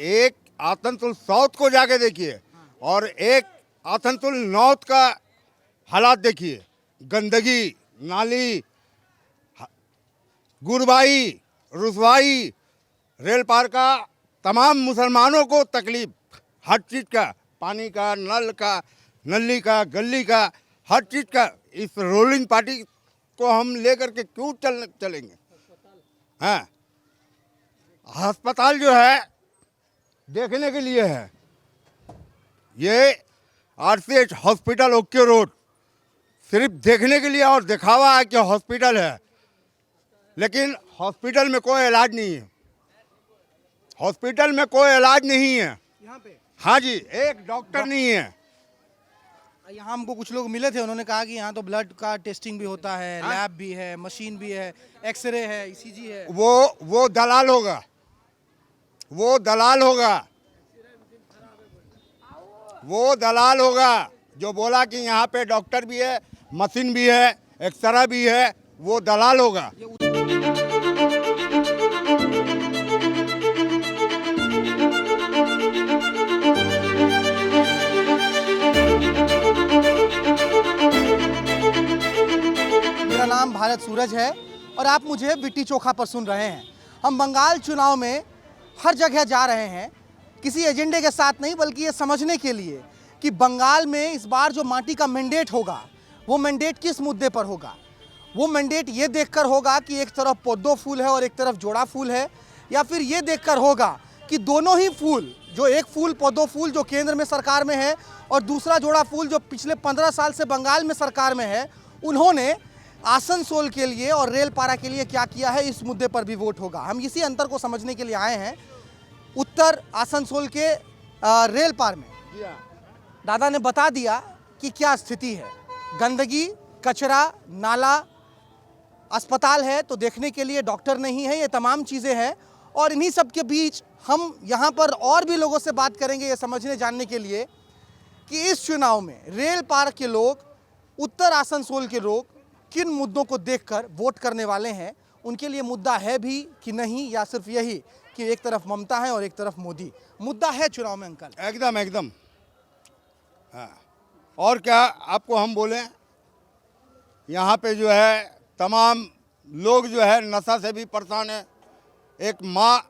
एक आसनसोल साउथ को जाके देखिए और एक आसनसोल नॉर्थ का हालात देखिए। गंदगी, नाली, गुरबाई, रुसवाई, रेल पार का तमाम मुसलमानों को तकलीफ, हर चीज़ का, पानी का, नल का, नली का, गली का, हर चीज़ का। इस रूलिंग पार्टी को हम लेकर के क्यों चलेंगे? हाँ, अस्पताल जो है देखने के लिए है। ये RCH हॉस्पिटल ओके रोड सिर्फ देखने के लिए और दिखावा है कि हॉस्पिटल है, लेकिन हॉस्पिटल में कोई इलाज नहीं है। हॉस्पिटल में कोई इलाज नहीं है यहाँ पे। हाँ जी, एक डॉक्टर नहीं है। यहाँ हमको कुछ लोग मिले थे, उन्होंने कहा कि यहाँ तो ब्लड का टेस्टिंग भी होता है, लैब भी है, मशीन भी है, एक्सरे है, ECG है। वो दलाल होगा, वो दलाल होगा, वो दलाल होगा जो बोला कि यहाँ पे डॉक्टर भी है, मशीन भी है, एक्सरा भी है, वो दलाल होगा। मेरा नाम भारत सूरज है और आप मुझे बिट्टी चोखा पर सुन रहे हैं। हम बंगाल चुनाव में हर जगह जा रहे हैं, किसी एजेंडे के साथ नहीं, बल्कि ये समझने के लिए कि बंगाल में इस बार जो माटी का मैंडेट होगा वो मैंडेट किस मुद्दे पर होगा। वो मैंडेट ये देखकर होगा कि एक तरफ पौधो फूल है और एक तरफ जोड़ा फूल है, या फिर ये देखकर होगा कि दोनों ही फूल, जो एक फूल पौधो फूल जो केंद्र में सरकार में है और दूसरा जोड़ा फूल जो पिछले 15 साल से बंगाल में सरकार में है, उन्होंने आसनसोल के लिए और रेलपारा के लिए क्या किया है, इस मुद्दे पर भी वोट होगा। हम इसी अंतर को समझने के लिए आए हैं उत्तर आसनसोल के रेलपार में। दादा ने बता दिया कि क्या स्थिति है। गंदगी, कचरा, नाला, अस्पताल है तो देखने के लिए डॉक्टर नहीं है, ये तमाम चीज़ें हैं। और इन्हीं सब के बीच हम यहाँ पर और भी लोगों से बात करेंगे ये समझने जानने के लिए कि इस चुनाव में रेलपार के लोग, उत्तर आसनसोल के लोग किन मुद्दों को देखकर वोट करने वाले हैं। उनके लिए मुद्दा है भी कि नहीं, या सिर्फ यही कि एक तरफ ममता है और एक तरफ मोदी। मुद्दा है चुनाव में अंकल। एकदम एकदम हाँ। और क्या आपको हम बोलें, यहाँ पे जो है तमाम लोग जो है नशा से भी परेशान है। एक माँ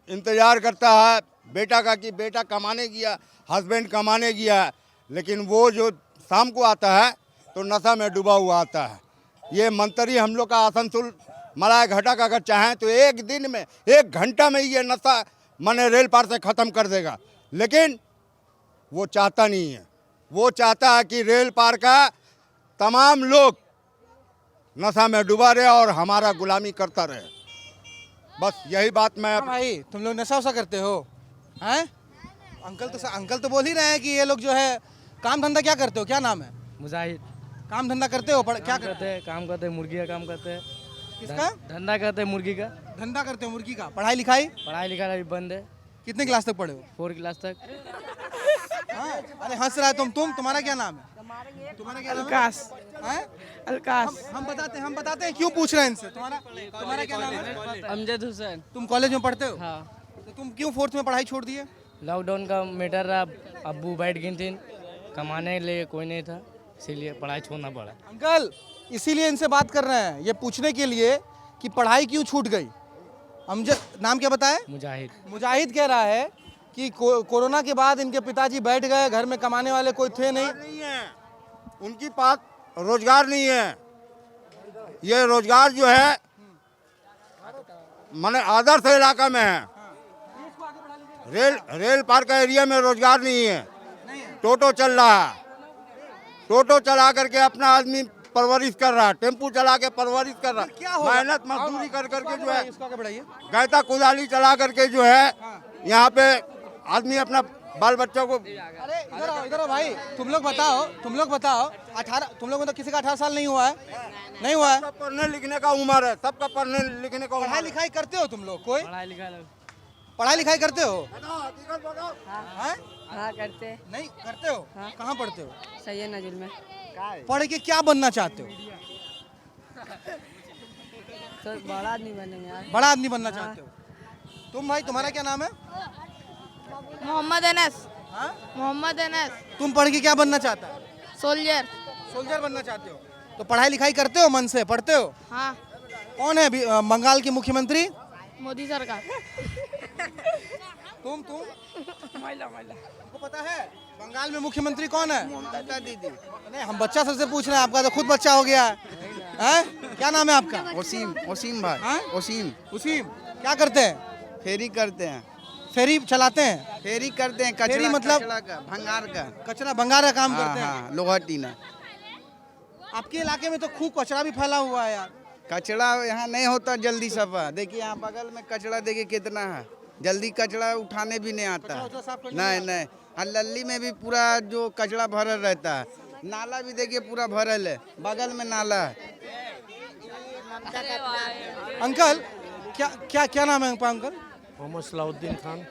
इंतज़ार करता है बेटा का कि बेटा कमाने गया, हस्बैंड कमाने गया, लेकिन वो जो शाम को आता है तो नशा में डूबा हुआ आता है। ये मंत्री हम लोग का आसनसोल मलाय घाटा का अगर चाहें तो एक दिन में, एक घंटा में ये नशा माने रेल पार से ख़त्म कर देगा, लेकिन वो चाहता नहीं है। वो चाहता है कि रेल पार का तमाम लोग नशा में डूबा रहे और हमारा गुलामी करता रहे। बस यही बात मैं भाई, तुम लोग नशा वशा करते हो हैं? अंकल तो बोल ही रहे हैं कि ये लोग जो है काम धंधा क्या करते हो, क्या नाम है? मुजाहिद। काम धंधा करते हो? क्या करते हैं? काम करते हैं, मुर्गी का काम करते हैं। किसका धंधा करते हैं? मुर्गी का धंधा करते हो। मुर्गी का? पढ़ाई लिखाई? पढ़ाई लिखाई अभी बंद है। कितने क्लास तक पढ़े हो? 4 क्लास तक। हाँ? अरे हंस रहा है तुम्हारा क्या नाम है? तुम्हारा क्या नाम है? अलकास। हैं? अलकास। हम बताते हैं क्यों पूछ रहे हैं इनसे। तुम्हारा क्या नाम है? अमजद हुसैन। तुम कॉलेज में पढ़ते हो? हाँ। तो तुम क्यों 4th में पढ़ाई छोड़ दिए? लॉकडाउन का मैटर रहा, अब्बू बैठ गई थी, कमाने के लिए कोई नहीं था, इसीलिए पढ़ाई छोड़ना पड़ा। अंकल, इसीलिए इनसे बात कर रहे हैं, ये पूछने के लिए कि पढ़ाई क्यों छूट गई। अमजद, नाम क्या बताए? मुजाहिद। मुजाहिद कह रहा है कि कोरोना के बाद इनके पिताजी बैठ गए, घर में कमाने वाले कोई थे नहीं है, उनकी पास रोजगार नहीं है। ये रोजगार जो है माने आदर्श इलाका में है। रेल पार का एरिया में रोजगार नहीं है। टोटो चल रहा है, टोटो चला करके अपना आदमी परवरिश कर रहा है, टेम्पू चला के परवरिश कर रहा है, मेहनत मजदूरी कर करके जो है गैता कुदाली चला करके जो है यहाँ पे आदमी अपना बाल बच्चों को। अरे इधर आओ भाई, तुम लोग बताओ 18, तुम लोगों को तो किसी का 18 साल नहीं हुआ है? नहीं हुआ है? पढ़ने लिखने का उम्र है, सबका पढ़ने लिखने का। पढ़ाई लिखाई करते हो तुम लोग? कोई पढ़ाई लिखाई करते हो? हाँ करते। नहीं करते हो? हाँ। कहाँ पढ़ते हो? सैयद नजुल में। पढ़ के क्या बनना चाहते हो? तो बड़ा आदमी बनेंगे यार। बड़ा आदमी बनना चाहते हो? तुम भाई, तुम्हारा क्या नाम है? मोहम्मद अनस। हाँ? मोहम्मद अनस। तुम पढ़ के क्या बनना चाहता है? सोल्जर। सोल्जर बनना चाहते हो? तो पढ़ाई लिखाई करते हो, मन से पढ़ते हो? हाँ। कौन है बंगाल की मुख्यमंत्री? मोदी सरकार। तुम आपको पता है बंगाल में मुख्यमंत्री कौन है? ममता दीदी। नहीं, हम बच्चा सबसे पूछ रहे हैं, आपका तो खुद बच्चा हो गया है। हैं? क्या नाम है आपका? ओसीम भाई। हाँ? ओसीम। उसीम। क्या करते हैं? फेरी करते हैं। फेरी चलाते हैं? फेरी करते हैं, कचरा फेरी मतलब? कचरा का, भंगार का। कचरा भंगार का काम करते हैं? हाँ, लोहा टीना। आपके इलाके में तो खूब कचरा भी फैला हुआ है यार। कचरा यहाँ नहीं होता जल्दी सफा। देखिए यहाँ बगल में कचरा देखिए कितना है, जल्दी कचरा उठाने भी नहीं आता कचरा साफ करने नहीं नहीं। और लल्ली में भी पूरा जो कचरा भरल रहता है, नाला भी देखिए पूरा भरल है, बगल में नाला है। अंकल क्या क्या क्या नाम है आपका अंकल? मोहम्मद सलाउद्दीन खान।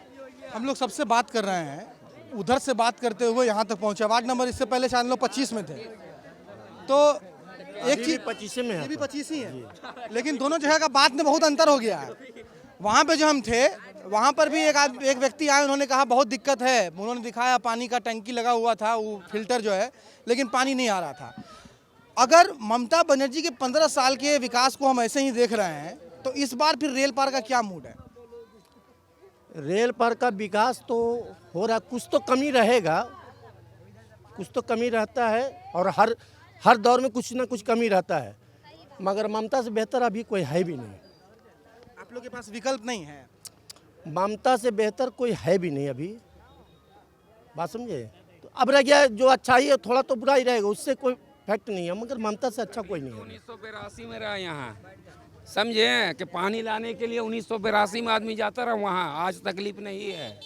हम लोग सबसे बात कर रहे हैं, उधर से बात करते हुए यहाँ तक पहुँचे। वार्ड नंबर इससे पहले शायद लोग 25 में थे, तो एक चीज 25 में ये भी 25 ही है, लेकिन दोनों जगह का बात में बहुत अंतर हो गया है। वहाँ पे जो हम थे वहाँ पर भी एक व्यक्ति आए, उन्होंने कहा बहुत दिक्कत है। उन्होंने दिखाया पानी का टंकी लगा हुआ था, वो फिल्टर जो है, लेकिन पानी नहीं आ रहा था। अगर ममता बनर्जी के 15 साल के विकास को हम ऐसे ही देख रहे हैं, तो इस बार फिर रेल पार का क्या मूड है? रेल पर का विकास तो हो रहा, कुछ तो कमी रहेगा, कुछ तो कमी रहता है, और हर दौर में कुछ ना कुछ कमी रहता है, मगर ममता से बेहतर अभी कोई है भी नहीं। आप लोग के पास विकल्प नहीं है? ममता से बेहतर कोई है भी नहीं अभी, बात समझे? तो अब रह गया जो अच्छाई है, थोड़ा तो बुरा ही रहेगा, उससे कोई फैक्ट नहीं है, मगर ममता से अच्छा कोई नहीं है। 1982 में रहा यहाँ, समझे कि पानी लाने के लिए 1982 में आदमी जाता रहा वहाँ। आज तकलीफ नहीं है,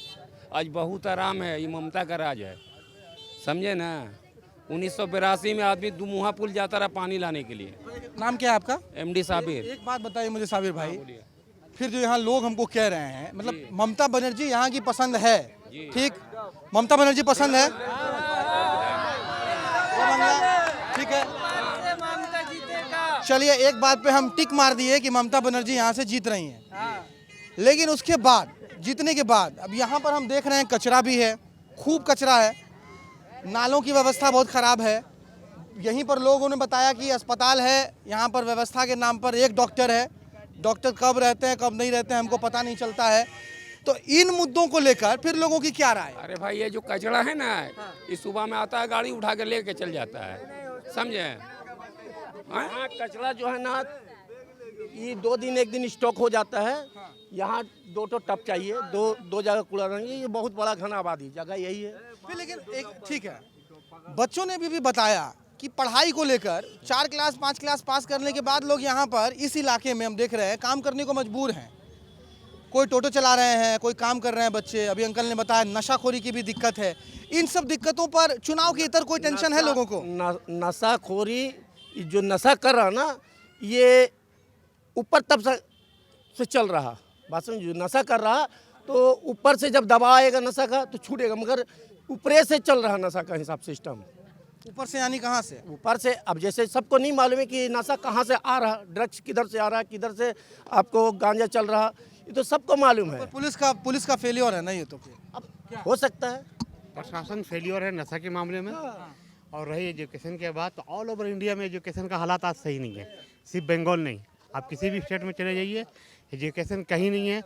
आज बहुत आराम है, ये ममता का राज है, समझे ना। 1982 में आदमी दुमुहा पुल जाता रहा पानी लाने के लिए। नाम क्या है आपका? एमडी साबिर। एक बात बताइए मुझे साबिर भाई, फिर जो यहाँ लोग हमको कह रहे हैं, मतलब ममता बनर्जी यहाँ की पसंद है, ठीक, ममता बनर्जी पसंद है, वो बंगला, ठीक है, चलिए एक बात पे हम टिक मार दिए कि ममता बनर्जी यहाँ से जीत रही हैं, लेकिन उसके बाद, जीतने के बाद, अब यहाँ पर हम देख रहे हैं कचरा भी है, खूब कचरा है, नालों की व्यवस्था बहुत ख़राब है। यहीं पर लोगों ने बताया कि अस्पताल है, यहाँ पर व्यवस्था के नाम पर एक डॉक्टर है, डॉक्टर कब रहते हैं कब नहीं रहते हैं हमको पता नहीं चलता है। तो इन मुद्दों को लेकर फिर लोगों की क्या राय? अरे भाई ये जो कचरा है ना, ये सुबह में आता है गाड़ी उठा के लेके चल जाता है, समझे। हाँ, कचरा जो है ना, ये 2 दिन 1 दिन स्टॉक हो जाता है। यहाँ 2 टप चाहिए, दो जगह कूड़ा रहेंगे। ये बहुत बड़ा घना आबादी जगह यही है। फिर लेकिन एक ठीक है, बच्चों ने भी बताया कि पढ़ाई को लेकर 4 क्लास 5 क्लास पास करने के बाद लोग यहाँ पर इस इलाके में हम देख रहे हैं काम करने को मजबूर हैं। कोई टोटो चला रहे हैं, कोई काम कर रहे हैं बच्चे। अभी अंकल ने बताया नशाखोरी की भी दिक्कत है। इन सब दिक्कतों पर चुनाव के इतर कोई टेंशन है लोगों को? नशाखोरी, जो नशा कर रहा ना, ये ऊपर तब से चल रहा, बात समझो। नशा कर रहा तो ऊपर से जब दबाव आएगा नशा का तो छूटेगा, मगर ऊपरे से चल रहा नशा का हिसाब सिस्टम। ऊपर से यानी कहाँ से? ऊपर से। अब जैसे सबको नहीं मालूम है कि नशा कहाँ से आ रहा, ड्रग्स किधर से आ रहा, किधर से आपको गांजा चल रहा, ये तो सबको मालूम है। पुलिस का फेलियर है ना ये? तो फिर अब हो सकता है प्रशासन फेलियर है नशा के मामले में। और रही एजुकेशन के बाद, तो ऑल ओवर इंडिया में एजुकेशन का हालात आज सही नहीं है, सिर्फ बंगाल नहीं, आप किसी भी स्टेट में चले जाइए, एजुकेशन कहीं नहीं है।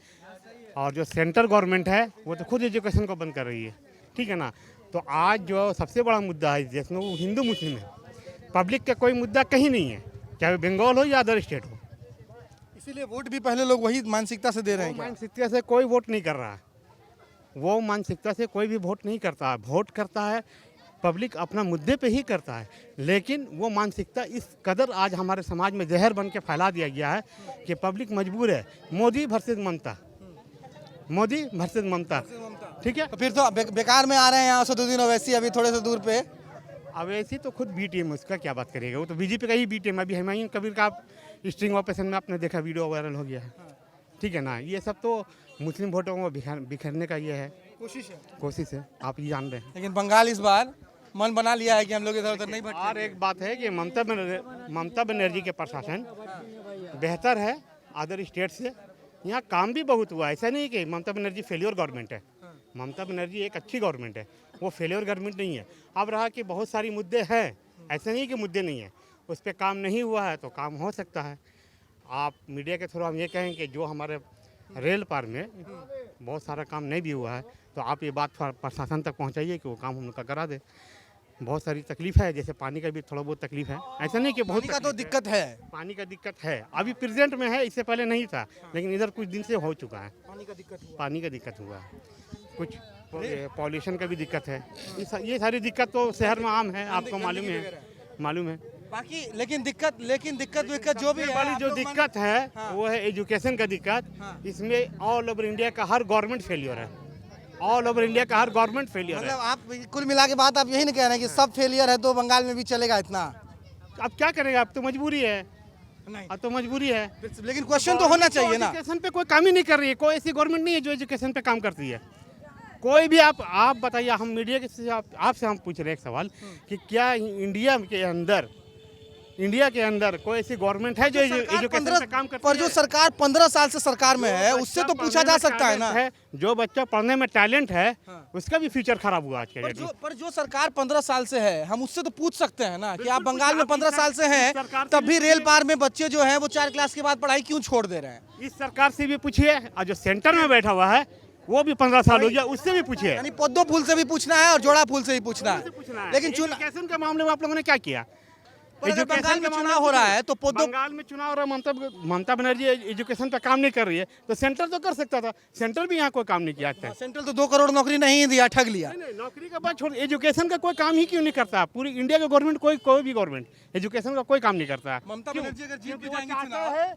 और जो सेंट्रल गवर्नमेंट है वो तो खुद एजुकेशन को बंद कर रही है, ठीक है ना। तो आज जो सबसे बड़ा मुद्दा है इस देश में वो हिंदू मुस्लिम है। पब्लिक का कोई मुद्दा कहीं नहीं है, चाहे बंगाल हो या अदर स्टेट हो। इसीलिए वोट भी पहले लोग वही मानसिकता से दे रहे हैं। मानसिकता से कोई वोट नहीं कर रहा है, वो मानसिकता से कोई भी वोट नहीं करता है। वोट करता है पब्लिक अपना मुद्दे पे ही करता है, लेकिन वो मानसिकता इस कदर आज हमारे समाज में जहर बन के फैला दिया गया है कि पब्लिक मजबूर है। मोदी वर्सेस ममता, मोदी वर्सेस ममता, ठीक है। तो फिर तो बेकार में आ रहे हैं यहाँ से 2 दिन ओवैसी अभी थोड़े से दूर पे। अवैसी तो खुद बी टीम, उसका क्या बात करेगा, वो तो बीजेपी का ही बी टीम। अभी हुमायूं कबीर का स्ट्रिंग ऑपरेशन में आपने देखा, वीडियो वायरल हो गया है, ठीक है ना। ये सब तो मुस्लिम वोटों को बिखरने का ये है, कोशिश है, आप ये जान रहे हैं। लेकिन बंगाल इस बार मन बना लिया है कि हम लोग इधर उधर नहीं भटकेंगे। और एक बात है कि ममता बनर्जी के प्रशासन बेहतर है अदर स्टेट से। यहाँ काम भी बहुत हुआ है, ऐसा नहीं कि ममता बनर्जी फेलियर गवर्नमेंट है, ममता बनर्जी एक अच्छी गवर्नमेंट है, वो फेलियर गवर्नमेंट नहीं है। अब रहा कि बहुत सारी मुद्दे हैं, ऐसे नहीं कि मुद्दे नहीं हैं, उस पर काम नहीं हुआ है तो काम हो सकता है। आप मीडिया के थ्रू हम ये कहें कि जो हमारे रेल पार में बहुत सारा काम नहीं भी हुआ है तो आप ये बात प्रशासन तक पहुंचाइए कि वो काम हम उनका करा दे। बहुत सारी तकलीफ है, जैसे पानी का भी थोड़ा बहुत तकलीफ है, ऐसा नहीं कि बहुत पानी का तो तकलीफ दिक्कत है। पानी का दिक्कत है, अभी प्रेजेंट में है, इससे पहले नहीं था, लेकिन इधर कुछ दिन से हो चुका है। पानी का दिक्कत हुआ। पानी का दिक्कत हुआ है, कुछ पॉल्यूशन का भी दिक्कत है। ये सारी दिक्कत तो शहर में आम है, आपको मालूम है। बाकी लेकिन दिक्कत जो भी है, वाली आप जो लोग दिक्कत है वो है एजुकेशन का दिक्कत। इसमें ऑल ओवर इंडिया का हर गवर्नमेंट फेलियर है, ऑल ओवर इंडिया का हर गवर्नमेंट फेलियर है। मतलब आप कुल मिला के बात आप यही नहीं कह रहे हैं कि सब फेलियर है तो बंगाल में भी चलेगा इतना? अब क्या करेगा, अब तो मजबूरी है, नहीं। अब तो मजबूरी है। लेकिन क्वेश्चन तो होना चाहिए ना। एजुकेशन पे कोई काम ही नहीं कर रही है, कोई ऐसी गवर्नमेंट नहीं है जो एजुकेशन पे काम करती है। कोई भी आप बताइए, हम मीडिया के से आपसे हम पूछ रहे हैं एक सवाल कि क्या इंडिया के अंदर कोई ऐसी गवर्नमेंट है जो एजुकेशन पे काम करती है? पर जो सरकार 15 साल से सरकार में है, उससे तो पूछा जा सकता है ना। जो बच्चा पढ़ने में टैलेंट है उसका भी फ्यूचर खराब हुआ आज के डेट में। पर जो सरकार 15 साल से है, हम उससे तो पूछ सकते हैं ना कि आप बंगाल में 15 साल से हैं, तब भी रेल पार में बच्चे जो हैं वो 4 क्लास के बाद पढ़ाई क्यों छोड़ दे रहे हैं? इस सरकार से भी पूछिए, और जो सेंटर में बैठा हुआ है वो भी 15 साल हो गया, उससे भी पूछिए। यानी पोद्दो फूल से भी पूछना है और जोड़ा फूल से भी पूछना है। लेकिन एजुकेशन के मामले में आप लोगों ने क्या किया? अगर बंगाल में चुनाव हो रहा है तो पोद्दो बंगाल में चुनाव हो रहा है, ममता बनर्जी एजुकेशन पे काम नहीं कर रही है तो सेंटर तो कर सकता था, सेंटर भी यहाँ कोई काम नहीं किया आज तक। सेंट्रल तो 2 करोड़ नौकरी नहीं दिया, ठग लिया। नहीं, नौकरी का बात छोड़, एजुकेशन का कोई काम ही क्यों नहीं करता? पूरी इंडिया का गवर्नमेंट कोई भी गवर्नमेंट एजुकेशन का कोई काम नहीं करता। ममता बनर्जी अगर जीत भी जाएंगी चाहता चुनाव, है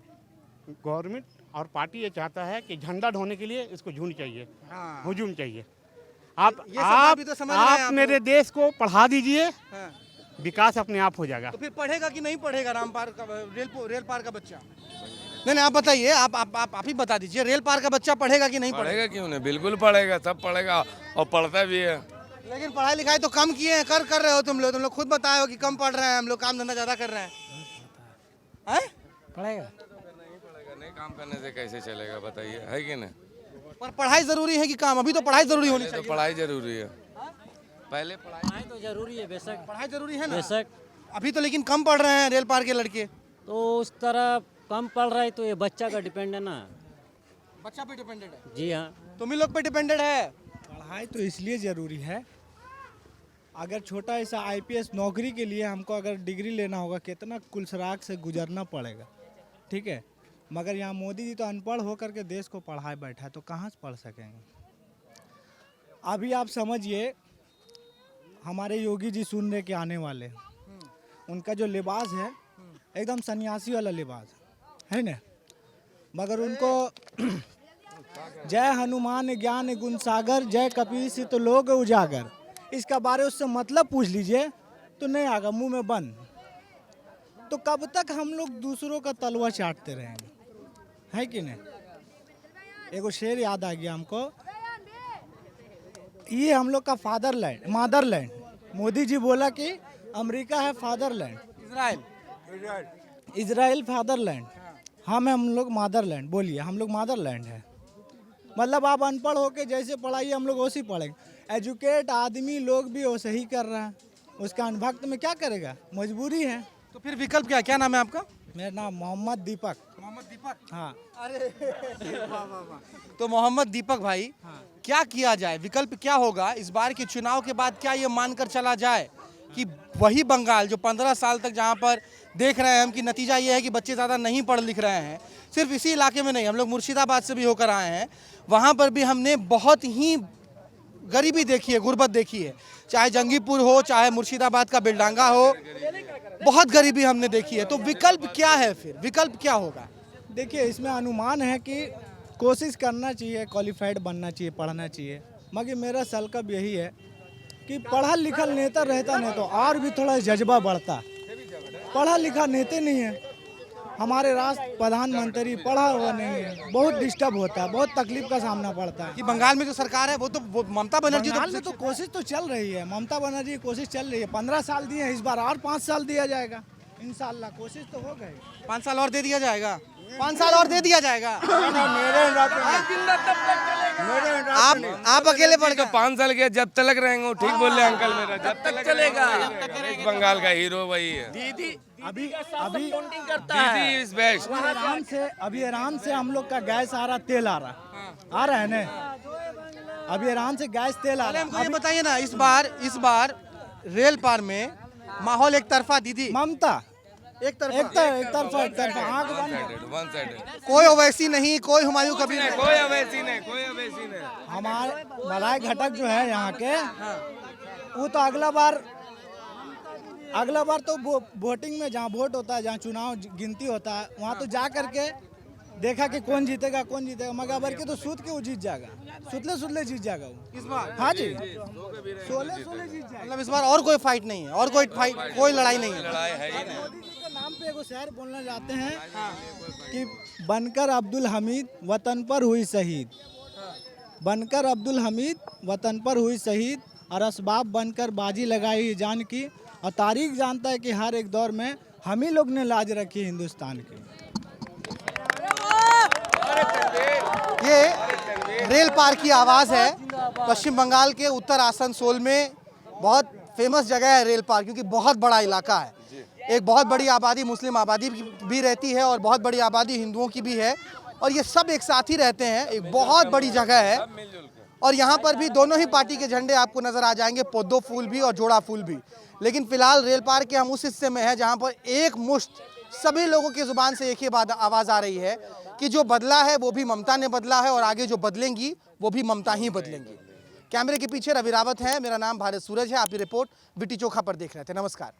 गवर्नमेंट और पार्टी ये चाहता है कि झंडा ढोने के लिए इसको झुंड चाहिए, हुजूम चाहिए। ये सवाल भी तो समझ रहे हैं आप आप मेरे देश को पढ़ा दीजिए, विकास अपने आप हो जाएगा। तो फिर पढ़ेगा कि नहीं पढ़ेगा रेल पार का बच्चा? नहीं आप बताइए, आप ही बता दीजिए, रेल पार का बच्चा पढ़ेगा कि नहीं पढ़ेगा? पढ़ेगा क्यों नहीं, बिल्कुल पढ़ेगा, सब पढ़ेगा और पढ़ता भी है। लेकिन पढ़ाई लिखाई तो कम किए हैं, कर रहे हो तुम लोग खुद बताए हो कि कम पढ़ रहे हैं हम लोग, काम धंधा ज्यादा कर रहे हैं। पढ़ेगा नहीं काम करने से कैसे चलेगा बताइए, है कि नहीं? पर पढ़ाई जरूरी है कि काम? अभी तो पढ़ाई जरूरी होनी तो चाहिए। पढ़ाई जरूरी है, पहले पढ़ाई तो जरूरी है बेशक। पढ़ाई जरूरी है ना। बेशक अभी तो लेकिन कम पढ़ रहे हैं रेल पार के लड़के। तो उस तरह कम पढ़ रहा है तो ये बच्चा का डिपेंड है ना। बच्चा पे डिपेंडेड है? जी हाँ, तुम ही लोग पे डिपेंडेड है। पढ़ाई तो इसलिए ज़रूरी है, अगर छोटा ऐसा आईपीएस नौकरी के लिए हमको अगर डिग्री लेना होगा, कितना कुलसराग से गुजरना पड़ेगा, ठीक है। मगर यहाँ मोदी जी तो अनपढ़ होकर के देश को पढ़ाए बैठा है, तो कहाँ से पढ़ सकेंगे? अभी आप समझिए, हमारे योगी जी सुनने के आने वाले, उनका जो लिबास है एकदम सन्यासी वाला लिबास है ना, मगर उनको जय हनुमान ज्ञान गुण सागर, जय कपीस तो लोग उजागर, इसका बारे उससे मतलब पूछ लीजिए तो नहीं आगा, मुंह में बंद। तो कब तक हम लोग दूसरों का तलवा चाटते रहेंगे, है कि नहीं? एगो शेर याद आ गया हमको, ये हम लोग का फादरलैंड मदरलैंड, मोदी जी बोला कि अमेरिका है फादरलैंड, इजराइल फादरलैंड, हम लोग मदरलैंड। बोलिए, हम लोग मदरलैंड है, मतलब आप अनपढ़ होके जैसे पढ़ाइए हम लोग वैसे ही पढ़ेंगे। एजुकेट आदमी लोग भी वैसे ही कर रहा है, उसका अनभक्त में क्या करेगा, मजबूरी है। तो फिर विकल्प क्या नाम है आपका? मेरा नाम मोहम्मद दीपक। मोहम्मद दीपक? हाँ। अरे वाह। तो मोहम्मद दीपक भाई, क्या किया जाए, विकल्प क्या होगा इस बार के चुनाव के बाद? क्या ये मानकर चला जाए कि वही बंगाल जो 15 साल तक जहाँ पर देख रहे हैं हम कि नतीजा ये है कि बच्चे ज़्यादा नहीं पढ़ लिख रहे हैं, सिर्फ इसी इलाके में नहीं, हम लोग मुर्शिदाबाद से भी होकर आए हैं, वहाँ पर भी हमने बहुत ही गरीबी देखी है, गुर्बत देखी है, चाहे जंगीपुर हो, चाहे मुर्शिदाबाद का बिलडांगा हो, बहुत गरीबी हमने देखी है। तो विकल्प क्या है, फिर विकल्प क्या होगा? देखिए, इसमें अनुमान है कि कोशिश करना चाहिए, क्वालिफाइड बनना चाहिए, पढ़ना चाहिए, मगर मेरा संकल्प यही है कि पढ़ा लिखा नेता रहता नहीं तो और भी थोड़ा जज्बा बढ़ता। पढ़ा लिखा नेता नहीं है, हमारे राष्ट्र प्रधानमंत्री पढ़ा हुआ नहीं है, बहुत डिस्टर्ब होता है, बहुत तकलीफ का सामना पड़ता है। कि बंगाल में जो सरकार है वो ममता बनर्जी बंगाल में तो कोशिश तो चल रही है, ममता बनर्जी की कोशिश चल रही है, 15 साल दिए हैं, इस बार और 5 साल दिया जाएगा इंशाल्लाह, कोशिश तो हो गई। 5 साल और दे दिया जाएगा। 5 साल और दे दिया जाएगा। मेरे हिसाब से मेरे हिसाब से आप अकेले पड़ गए। 5 साल के जब तक रहेंगे वो ठीक बोल रहे अंकल मेरा, जब तक चलेगा। वेस्ट बंगाल का हीरो वही है। दीदी अभी अभी करता है। दीदी इज बेस्ट। अभी ईरान से हम लोग का गैस आ रहा, तेल आ रहा है ना। अभी ईरान से गैस तेल आ रहा हमको ये बताइए ना, इस बार रेल पार में माहौल एक तरफा दीदी, ममता एक तरफा, एक तरफा आंख बंद। वन साइड कोई ओवैसी नहीं, कोई हुमायूं कबीर नहीं। कोई अवैसी नहीं, कोई अवैसी नहीं। हमारे मलाई घटक जो है यहाँ के, वो तो अगला बार तो वोटिंग में जहाँ वोट होता है, जहाँ चुनाव गिनती होता है, वहाँ तो जा करके देखा कि कौन जीतेगा, मगर अबर के तो सूत के वो जीत जाएगा, सुतले जीत जाएगा वो इस बार। हाँ जी, 16 जीत जाएगा। मतलब इस बार और कोई फाइट नहीं है, और कोई लड़ाई नहीं है। लड़ाई है ही नहीं। मोदी जी के नाम पे एगो शेर बोलना चाहते हैं कि बनकर अब्दुल हमीद वतन पर हुई शहीद, बनकर अब्दुल हमीद वतन पर हुई शहीद, और असबाब बनकर बाजी लगाई जान की, और तारीख जानता है कि हर एक दौर में हम ही लोग ने लाज रखी हिंदुस्तान की। ये रेल पार की आवाज़ है। पश्चिम बंगाल के उत्तर आसनसोल में बहुत फेमस जगह है रेल पार, क्योंकि बहुत बड़ा इलाका है। एक बहुत बड़ी आबादी मुस्लिम आबादी भी रहती है और बहुत बड़ी आबादी हिंदुओं की भी है, और ये सब एक साथ ही रहते हैं। एक बहुत बड़ी जगह है, और यहाँ पर भी दोनों ही पार्टी के झंडे आपको नजर आ जाएंगे, पोद्दो फूल भी और जोड़ा फूल भी। लेकिन फिलहाल रेल पार के हम उस हिस्से में हैं जहाँ पर एक मुश्त सभी लोगों की जुबान से एक ही आवाज़ आ रही है कि जो बदला है वो भी ममता ने बदला है, और आगे जो बदलेंगी वो भी ममता ही बदलेंगी। कैमरे के पीछे रवि रावत है, मेरा नाम भारत सूरज है। आप ये रिपोर्ट विटी चोखा पर देख रहे थे। नमस्कार।